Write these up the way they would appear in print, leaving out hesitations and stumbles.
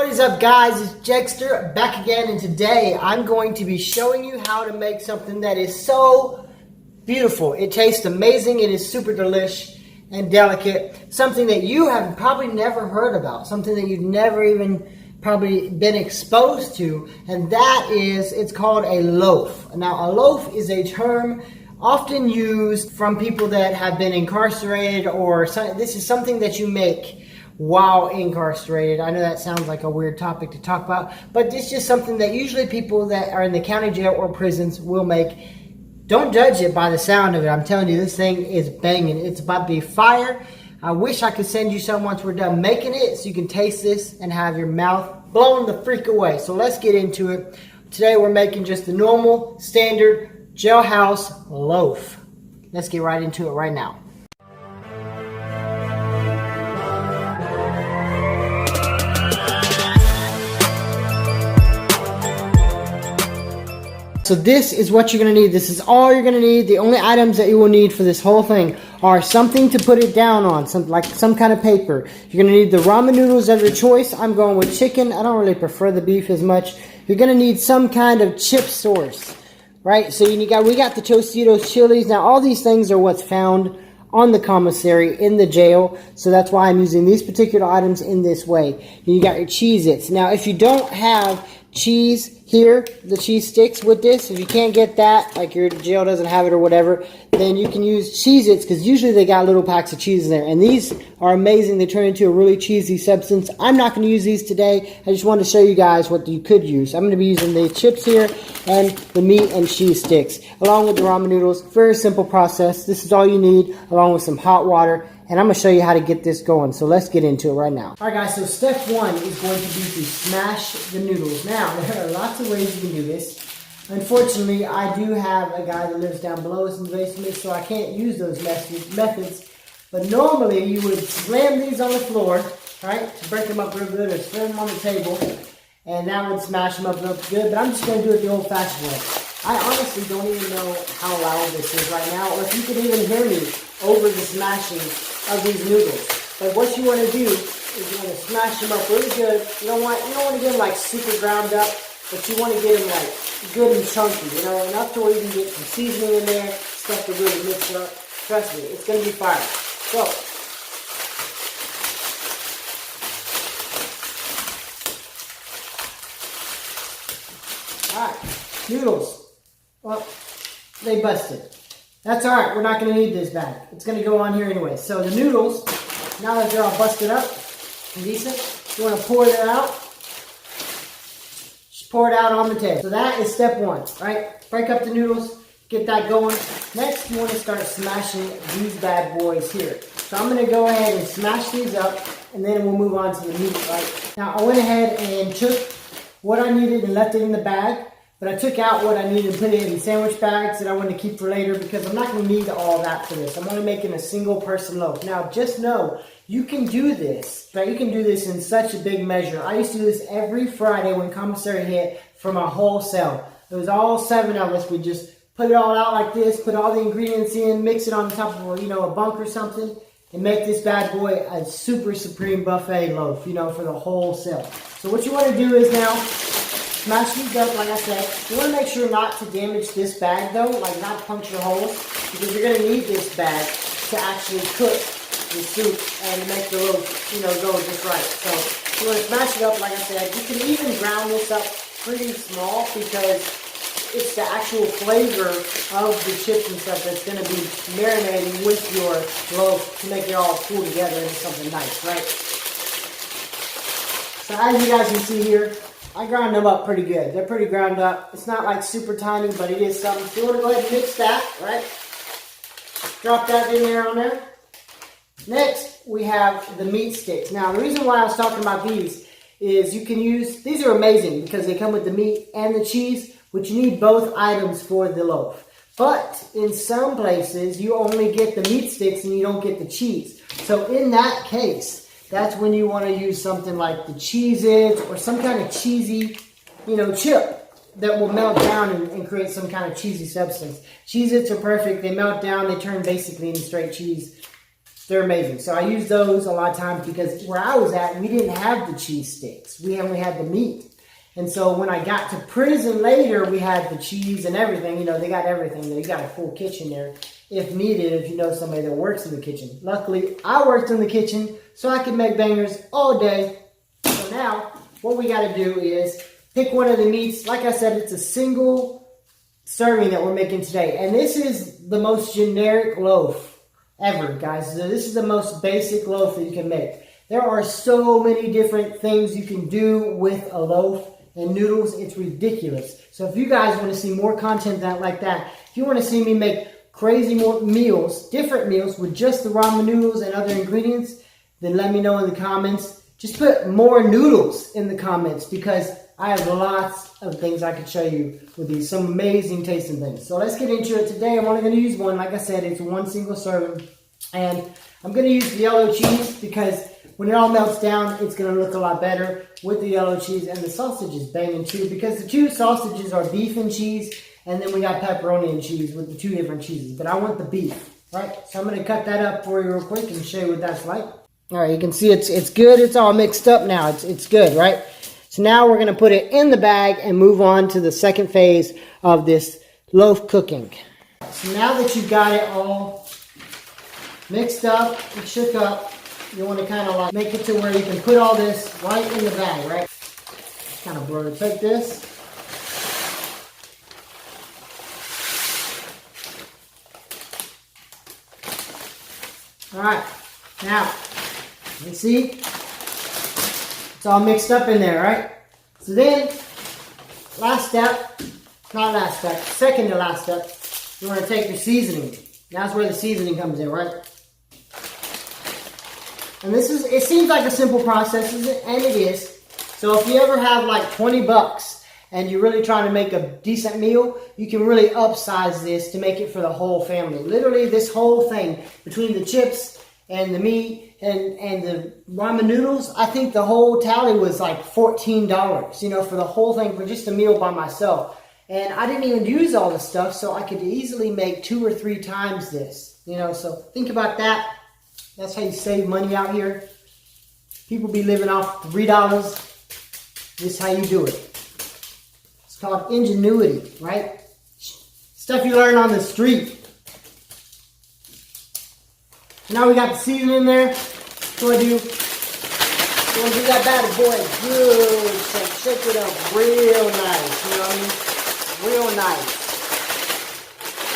What is up, guys? It's Jegster back again, and today I'm going to be showing you how to make something that is so beautiful. It tastes amazing. It is super delish and delicate. Something that you have probably never heard about. Something that you've never even probably been exposed to, and that is, it's called a loaf. Now, a loaf is a term often used from people that have been incarcerated, or this is something that you make while incarcerated. I know that sounds like a weird topic to talk about, but it's just something that usually people that are in the county jail or prisons will make. Don't judge it by the sound of it. I'm telling you, this thing is banging. It's about to be fire. I wish I could send you some once we're done making it so you can taste this and have your mouth blown the freak away. So let's get into it. Today we're making just the normal, standard jailhouse loaf. Let's get right into it right now. So this is what you're going to need. This is all you're going to need. The only items that you will need for this whole thing are something to put it down on, like some kind of paper. You're going to need the ramen noodles of your choice. I'm going with chicken. I don't really prefer the beef as much. You're going to need some kind of chip source, right? So we got the Tostitos chilies. Now all these things are what's found on the commissary in the jail, so that's why I'm using these particular items in this way. You got your Cheez-Its. Now if you don't have cheese here, the cheese sticks with this, if you can't get that, like your jail doesn't have it or whatever, then you can use Cheez-Its, because usually they got little packs of cheese in there, and these are amazing. They turn into a really cheesy substance. I'm not going to use these today. I just wanted to show you guys what you could use. I'm going to be using the chips here and the meat and cheese sticks along with the ramen noodles. Very simple process. This is all you need, along with some hot water, and I'm going to show you how to get this going. So let's get into it right now. Alright guys, so step one is going to be to smash the noodles. Now, there are lots of ways you can do this. Unfortunately, I do have a guy that lives down below us in the basement, so I can't use those methods. But normally, you would slam these on the floor, right, to break them up real good, or slam them on the table, and that would smash them up real good. But I'm just going to do it the old-fashioned way. I honestly don't even know how loud this is right now, or if you can even hear me over the smashing of these noodles. But what you want to do is you want to smash them up really good. You don't want to get them like super ground up, but you want to get them like good and chunky, enough to where you can get some seasoning in there, stuff to really mix up. Trust me, it's going to be fire. So, alright, noodles. Well, they busted. That's alright, we're not going to need this bag. It's going to go on here anyway. So the noodles, now that they're all busted up and decent, you want to pour that out. Just pour it out on the table. So that is step one, right? Break up the noodles, get that going. Next, you want to start smashing these bad boys here. So I'm going to go ahead and smash these up, and then we'll move on to the meat, right? Now, I went ahead and took what I needed and left it in the bag. But I took out what I needed and put it in sandwich bags that I want to keep for later, because I'm not going to need all that for this. I'm only making a single person loaf. Now, just know, you can do this, right? You can do this in such a big measure. I used to do this every Friday when commissary hit for my whole cell. It was all 7 of us. We just put it all out like this, put all the ingredients in, mix it on top of a bunk or something, and make this bad boy a super supreme buffet loaf, for the whole cell. So what you want to do is now smash these up, like I said. You want to make sure not to damage this bag, though, like not puncture holes, because you're going to need this bag to actually cook the soup and make the loaf, go just right. So you want to smash it up, like I said. You can even ground this up pretty small, because it's the actual flavor of the chips and stuff that's going to be marinating with your loaf to make it all pull together into something nice, right? So as you guys can see here, I ground them up pretty good. They're pretty ground up. It's not like super tiny, but it is something. So you want to go ahead and mix that, right? Drop that in there on there. Next, we have the meat sticks. Now, the reason why I was talking about these is you can use, these are amazing because they come with the meat and the cheese, which you need both items for the loaf. But in some places, you only get the meat sticks and you don't get the cheese. So in that case, that's when you want to use something like the Cheez-Its or some kind of cheesy, chip that will melt down and create some kind of cheesy substance. Cheez-Its are perfect. They melt down. They turn basically into straight cheese. They're amazing. So I use those a lot of times because where I was at, we didn't have the cheese sticks. We only had the meat. And so when I got to prison later, we had the cheese and everything. You know, they got everything there. You got a full kitchen there if needed, if you know somebody that works in the kitchen. Luckily, I worked in the kitchen, so I could make bangers all day. So now, what we got to do is pick one of the meats. Like I said, it's a single serving that we're making today. And this is the most generic loaf ever, guys. So this is the most basic loaf that you can make. There are so many different things you can do with a loaf and noodles. It's ridiculous. So if you guys want to see more content like that, if you want to see me make crazy more meals, different meals with just the ramen noodles and other ingredients, then let me know in the comments. Just put more noodles in the comments because I have lots of things I could show you with these, some amazing tasting things. So let's get into it today. I'm only going to use one. Like I said, it's one single serving. And I'm going to use the yellow cheese because when it all melts down, it's going to look a lot better with the yellow cheese. And the sausage is banging too because the two sausages are beef and cheese. And then we got pepperoni and cheese with the two different cheeses. But I want the beef, right? So I'm going to cut that up for you real quick and show you what that's like. All right, you can see it's good. It's all mixed up now. It's good, right? So now we're going to put it in the bag and move on to the second phase of this loaf cooking. So now that you've got it all mixed up and shook up, you want to kind of like make it to where you can put all this right in the bag, right? Just kind of blur. Take this. All right, now you see it's all mixed up in there, right? So then, second to last step, you want to take your seasoning. That's where the seasoning comes in, right? And it seems like a simple process, and it is. So if you ever have like 20 bucks and you're really trying to make a decent meal, you can really upsize this to make it for the whole family. Literally this whole thing, between the chips and the meat and the ramen noodles, I think the whole tally was like $14, you know, for the whole thing, for just a meal by myself. And I didn't even use all the stuff, so I could easily make 2 or 3 times this, you know. So think about that. That's how you save money out here. People be living off $3. This is how you do it. It's called ingenuity, right? Stuff you learn on the street. So now we got the seasoning in there. What do I do? You want to do that bad boy good. So shake it up real nice. You know what I mean? Real nice.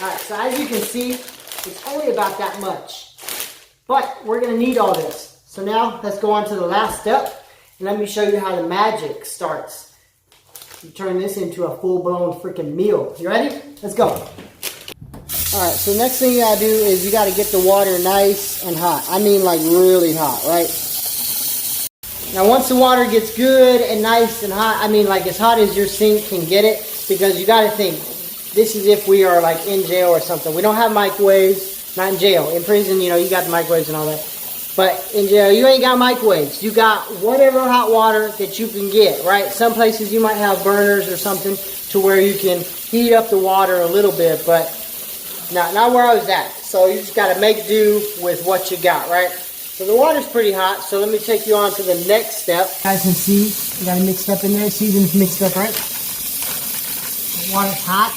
Alright, so as you can see, it's only about that much. But we're going to need all this. So now let's go on to the last step. And let me show you how the magic starts. You turn this into a full-blown freaking meal. You ready? Let's go. Alright, so the next thing you got to do is you got to get the water nice and hot. I mean like really hot, right? Now once the water gets good and nice and hot, I mean like as hot as your sink can get it. Because you got to think, this is if we are like in jail or something. We don't have microwaves. Not in jail. In prison, you know, you got the microwaves and all that. But in jail, you ain't got microwaves. You got whatever hot water that you can get, right? Some places you might have burners or something to where you can heat up the water a little bit, but not where I was at. So you just got to make do with what you got, right? So the water's pretty hot, so let me take you on to the next step. You guys can see, you got it mixed up in there. Seasoning's mixed up, right? The water's hot.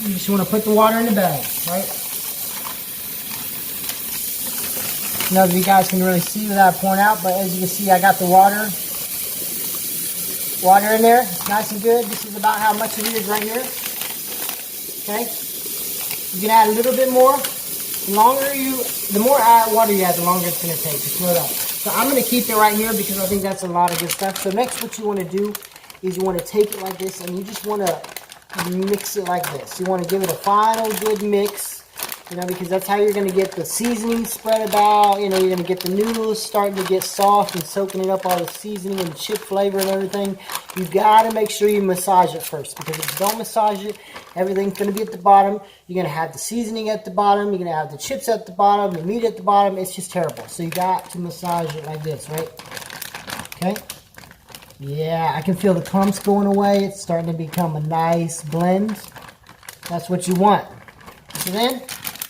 You just want to put the water in the bag, right? I don't know if you guys can really see without pouring out, but as you can see, I got the water in there. It's nice and good. This is about how much it is right here. Okay? You can add a little bit more. The more water you add, the longer it's going to take to fill it up. So I'm going to keep it right here because I think that's a lot of good stuff. So next, what you want to do is you want to take it like this, and you just want to mix it like this. You want to give it a final good mix, you know, because that's how you're going to get the seasoning spread about. You know, you're going to get the noodles starting to get soft and soaking it up, all the seasoning and chip flavor and everything. You got to make sure you massage it first, because if you don't massage it, everything's going to be at the bottom. You're going to have the seasoning at the bottom. You're going to have the chips at the bottom, the meat at the bottom. It's just terrible. So you got to massage it like this, right? Okay. Yeah, I can feel the clumps going away. It's starting to become a nice blend. That's what you want. So then,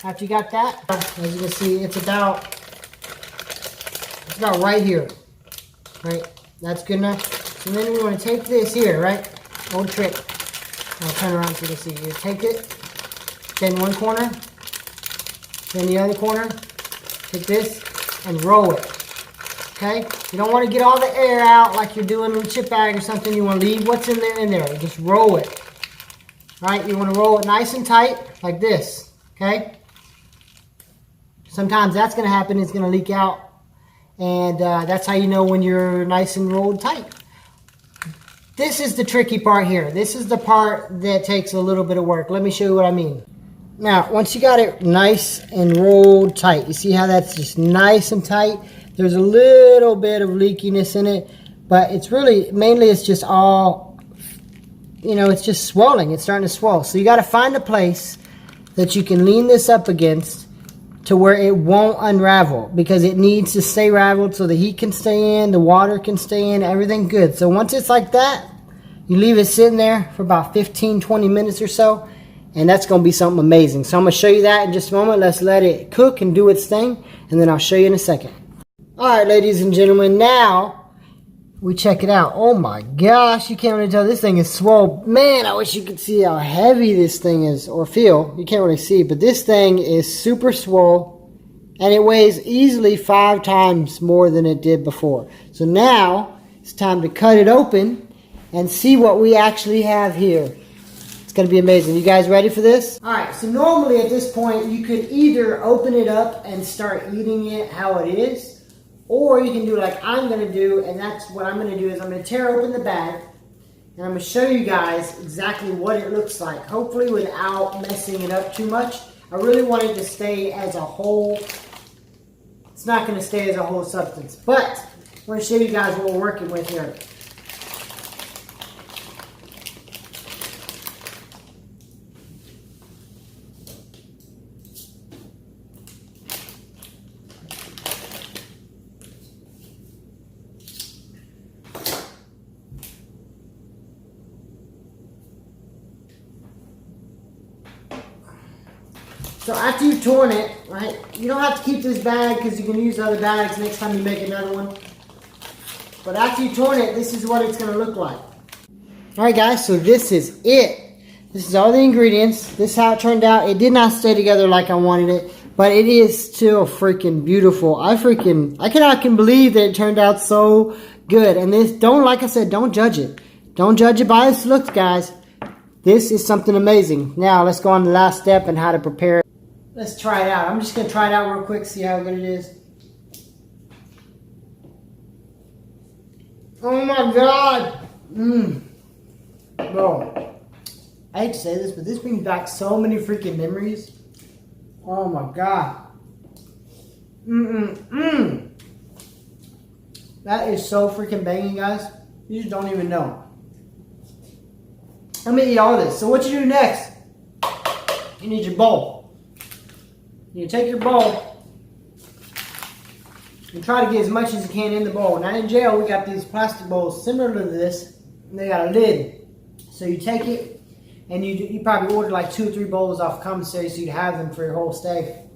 After you got that, as you can see, it's about right here. Right? That's good enough. And then we want to take this here, right? Old trick. I'll turn around so you can see. You take it, then one corner, then the other corner. Take this and roll it. Okay? You don't want to get all the air out like you're doing in a chip bag or something. You want to leave what's in there. Just roll it. Right? You want to roll it nice and tight like this. Okay? Sometimes that's going to happen. It's going to leak out. And that's how you know when you're nice and rolled tight. This is the tricky part here. This is the part that takes a little bit of work. Let me show you what I mean. Now, once you got it nice and rolled tight, you see how that's just nice and tight? There's a little bit of leakiness in it, but it's really, mainly it's just all, you know, it's just swelling. It's starting to swell. So you got to find a place that you can lean this up against to where it won't unravel, because it needs to stay raveled so the heat can stay in, the water can stay in, everything good. So once it's like that, you leave it sitting there for about 15-20 minutes or so, and that's going to be something amazing. So I'm going to show you that in just a moment. Let's let it cook and do its thing, and then I'll show you in a second. Alright, ladies and gentlemen, now we check it out. Oh my gosh, you can't really tell this thing is swole. Man, I wish you could see how heavy this thing is, or feel. You can't really see, but this thing is super swole, and it weighs easily 5 times more than it did before. So now it's time to cut it open and see what we actually have here. It's going to be amazing. You guys ready for this? Alright, so normally at this point you could either open it up and start eating it how it is, or you can do like I'm going to do, and that's what I'm going to do is I'm going to tear open the bag, and I'm going to show you guys exactly what it looks like, hopefully without messing it up too much. I really want it to stay as a whole. It's not going to stay as a whole substance, but I want to show you guys what we're working with here. So after you've torn it, right, you don't have to keep this bag because you can use other bags next time you make another one. But after you've torn it, this is what it's going to look like. Alright guys, so this is it. This is all the ingredients. This is how it turned out. It did not stay together like I wanted it, but it is still freaking beautiful. I cannot believe that it turned out so good. And this, like I said, don't judge it. Don't judge it by its looks, guys. This is something amazing. Now, let's go on to the last step and how to prepare it. Let's try it out. I'm just going to try it out real quick, see how good it is. Oh my God. Bro, I hate to say this, but this brings back so many freaking memories. Oh my God. That is so freaking banging, guys. You just don't even know. I'm going to eat all this. So what you do next, you need your bowl. You take your bowl and try to get as much as you can in the bowl. Now in jail, we got these plastic bowls similar to this, and they got a lid. So you take it, and you probably order like 2 or 3 bowls off commissary so you'd have them for your whole stay.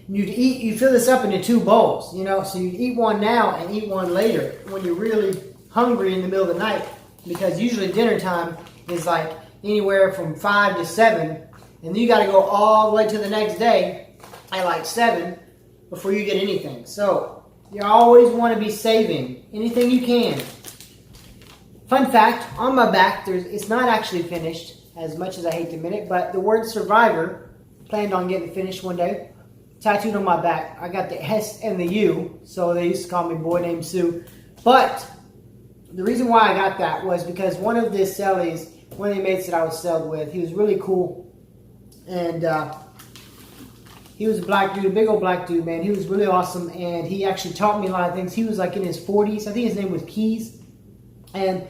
And you fill this up into 2 bowls, you know, so you eat one now and eat one later when you're really hungry in the middle of the night, because usually dinner time is like anywhere from 5 to 7. And you got to go all the way to the next day at like 7 before you get anything. So you always want to be saving anything you can. Fun fact, on my back, it's not actually finished, as much as I hate to admit it, but the word survivor, planned on getting finished one day, tattooed on my back. I got the S and the U, so they used to call me Boy Named Sue. But the reason why I got that was because one of the cellies, one of the mates that I was celled with, he was really cool. And he was a black dude, a big old black dude, man. He was really awesome, and he actually taught me a lot of things. He was like in his 40s. I think his name was Keys. And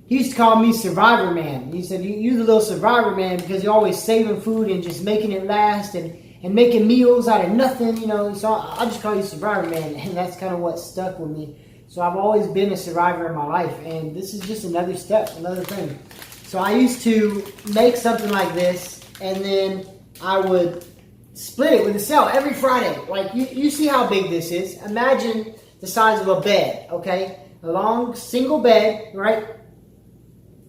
he used to call me Survivor Man. He said, you're the little Survivor Man, because you're always saving food and just making it last and making meals out of nothing, you know. So I just call you Survivor Man, and that's kind of what stuck with me. So I've always been a survivor in my life, and this is just another step, another thing. So I used to make something like this, and then I would split it with a sale every Friday. Like, you see how big this is. Imagine the size of a bed, okay? A long single bed, right?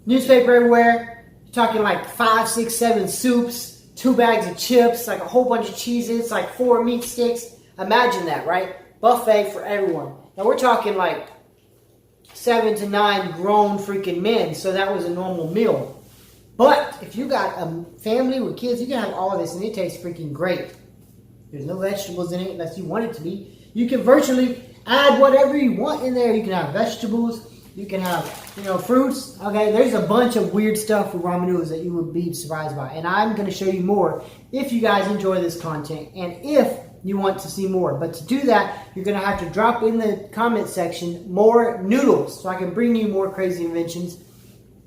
Newspaper everywhere. You're talking like 5, 6, 7 soups, 2 bags of chips, like a whole bunch of cheeses, like 4 meat sticks. Imagine that, right? Buffet for everyone. Now we're talking like 7 to 9 grown freaking men, so that was a normal meal. But if you got a family with kids, you can have all of this and it tastes freaking great. There's no vegetables in it unless you want it to be. You can virtually add whatever you want in there. You can have vegetables. You can have, fruits. Okay, there's a bunch of weird stuff with ramen noodles that you would be surprised by. And I'm going to show you more if you guys enjoy this content and if you want to see more. But to do that, you're going to have to drop in the comment section more noodles so I can bring you more crazy inventions.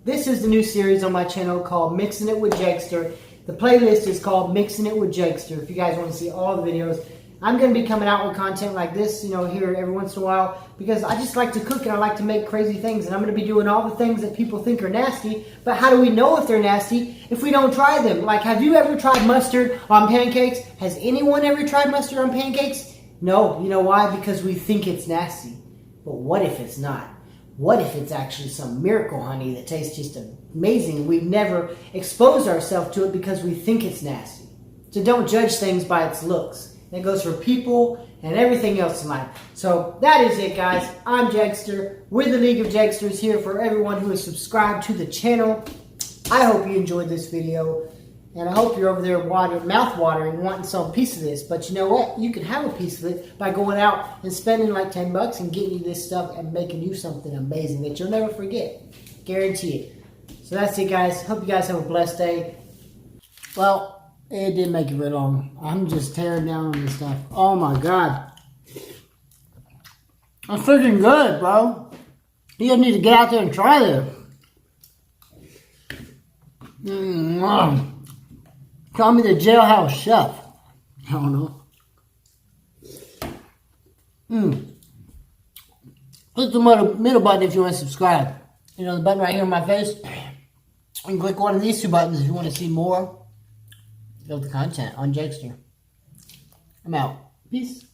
This is the new series on my channel called Mixin It with Jegster. The playlist is called Mixin It with Jegster if you guys want to see all the videos. I'm going to be coming out with content like this, here every once in a while because I just like to cook and I like to make crazy things. And I'm going to be doing all the things that people think are nasty. But how do we know if they're nasty if we don't try them? Like, have you ever tried mustard on pancakes? Has anyone ever tried mustard on pancakes? No. You know why? Because we think it's nasty. But what if it's not? What if it's actually some miracle honey that tastes just amazing? We've never exposed ourselves to it because we think it's nasty. So don't judge things by its looks. That goes for people and everything else in life. So that is it, guys. I'm Jegster. We're the League of Jegsters here for everyone who is subscribed to the channel. I hope you enjoyed this video. And I hope you're over there mouth watering wanting some piece of this. But you know what? You can have a piece of it by going out and spending like $10 and getting you this stuff and making you something amazing that you'll never forget. Guarantee it. So that's it, guys. Hope you guys have a blessed day. Well, it didn't make it very long. I'm just tearing down on this stuff. Oh my God. That's freaking good, bro. You guys need to get out there and try this. Call me the jailhouse chef. I don't know. Click the middle button if you want to subscribe. The button right here on my face. And click one of these 2 buttons if you want to see more of the content on Jegster. I'm out. Peace.